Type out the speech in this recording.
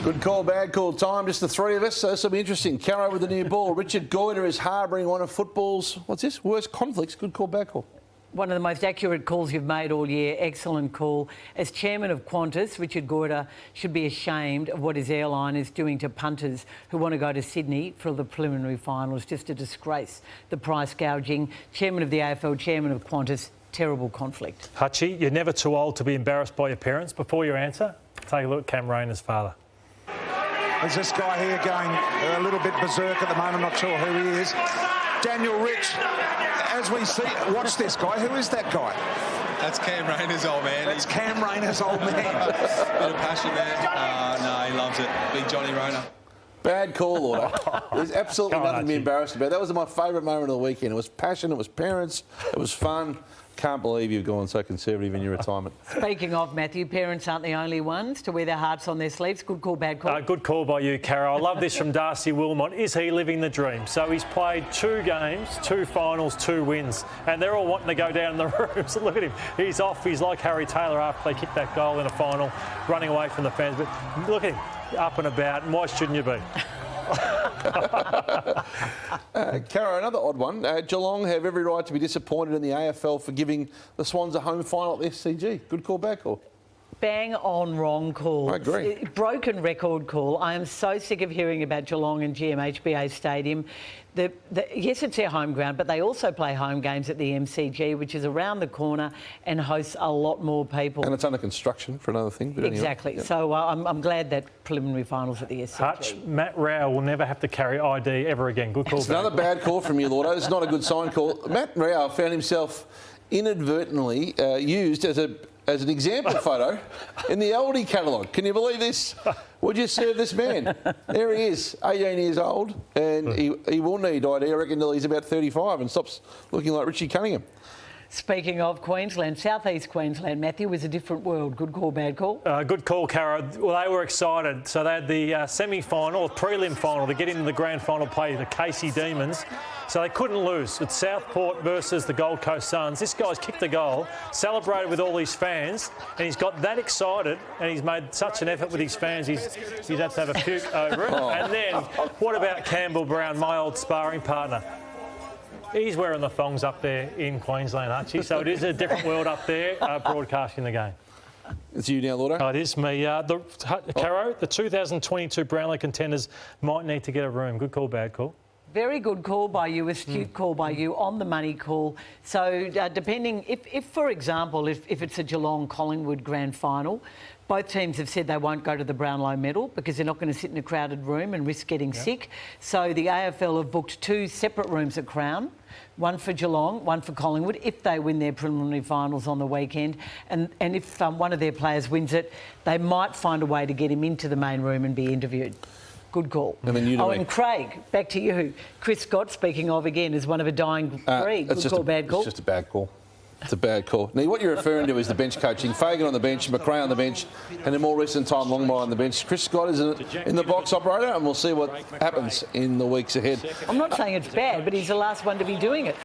Good call, bad call time. Just the three of us, so this will be interesting. Caro with the new ball. Richard Goyder is harbouring one of football's, what's this, worst conflicts. Good call, bad call. One of the most accurate calls you've made all year. Excellent call. As chairman of Qantas, Richard Goyder should be ashamed of what his airline is doing to punters who want to go to Sydney for the preliminary finals. Just a disgrace. The price gouging. Chairman of the AFL, chairman of Qantas. Terrible conflict. Hutchie, you're never too old to be embarrassed by your parents. Before you answer, take a look at Cam Rayner's father. There's this guy here going a little bit berserk at the moment, not sure who he is. Daniel Rich, as we see, watch this guy. Who is that guy? That's Cam Rayner's old man. That's Cam Rayner's old man. Bit of passion there. No, he loves it. Big Johnny Rayner. Bad call, Order. There's absolutely nothing to be embarrassed about. That was my favourite moment of the weekend. It was passion, it was parents, it was fun. Can't believe you've gone so conservative in your retirement. Speaking of, Matthew, parents aren't the only ones to wear their hearts on their sleeves. Good call, bad call. Good call by you, Caro. I love this from Darcy Wilmot. Is he living the dream? So he's played 2 games, 2 finals, 2 wins, and they're all wanting to go down in the room. So look at him. He's off. He's like Harry Taylor after they kicked that goal in a final, running away from the fans. But look at him, up and about, and why shouldn't you be? Caro, another odd one. Geelong have every right to be disappointed in the AFL for giving the Swans a home final at the SCG. Good call, bad call. Bang on wrong call. I agree. Broken record call. I am so sick of hearing about Geelong and GMHBA Stadium. Yes, it's their home ground, but they also play home games at the MCG, which is around the corner and hosts a lot more people. And it's under construction for another thing. But exactly. Anyway, yep. So I'm glad that preliminary finals at the SCG. Hutch, Matt Rao will never have to carry ID ever again. Good call. It's another bad call from you, Lordo. It's not a good sign call. Matt Rao found himself inadvertently used as an example photo in the Aldi catalogue. Can you believe this? Would you serve this man? There he is, 18 years old, and he will need ID, I reckon, until he's about 35 and stops looking like Richie Cunningham. Speaking of Queensland, southeast Queensland, Matthew, was a different world. Good call, bad call? Good call, Caro. Well, they were excited. So they had the semi-final or prelim final to get into the grand final, play the Casey Demons. So they couldn't lose. It's Southport versus the Gold Coast Suns. This guy's kicked the goal, celebrated with all his fans, and he's got that excited, and he's made such an effort with his fans, he'd have to have a puke over it. And then, what about Campbell Brown, my old sparring partner? He's wearing the thongs up there in Queensland, Archie, so it is a different world up there broadcasting the game. It's you now, Lordo. Oh, it is me. Caro, the 2022 Brownlow contenders might need to get a room. Good call, bad call. Very good call by you, astute call by you, on the money call. So depending, if for example, if it's a Geelong-Collingwood grand final, both teams have said they won't go to the Brownlow medal because they're not going to sit in a crowded room and risk getting sick. So the AFL have booked 2 separate rooms at Crown, one for Geelong, one for Collingwood, if they win their preliminary finals on the weekend. And if one of their players wins it, they might find a way to get him into the main room and be interviewed. Good call. And then and Craig, back to you. Chris Scott, speaking of again, is one of a dying breed. Good call, bad call? It's just a bad call. It's a bad call. Now, what you're referring to is the bench coaching. Fagan on the bench, McRae on the bench, and in more recent time, Longmire on the bench. Chris Scott is in the box operator, and we'll see what happens in the weeks ahead. I'm not saying it's bad, but he's the last one to be doing it.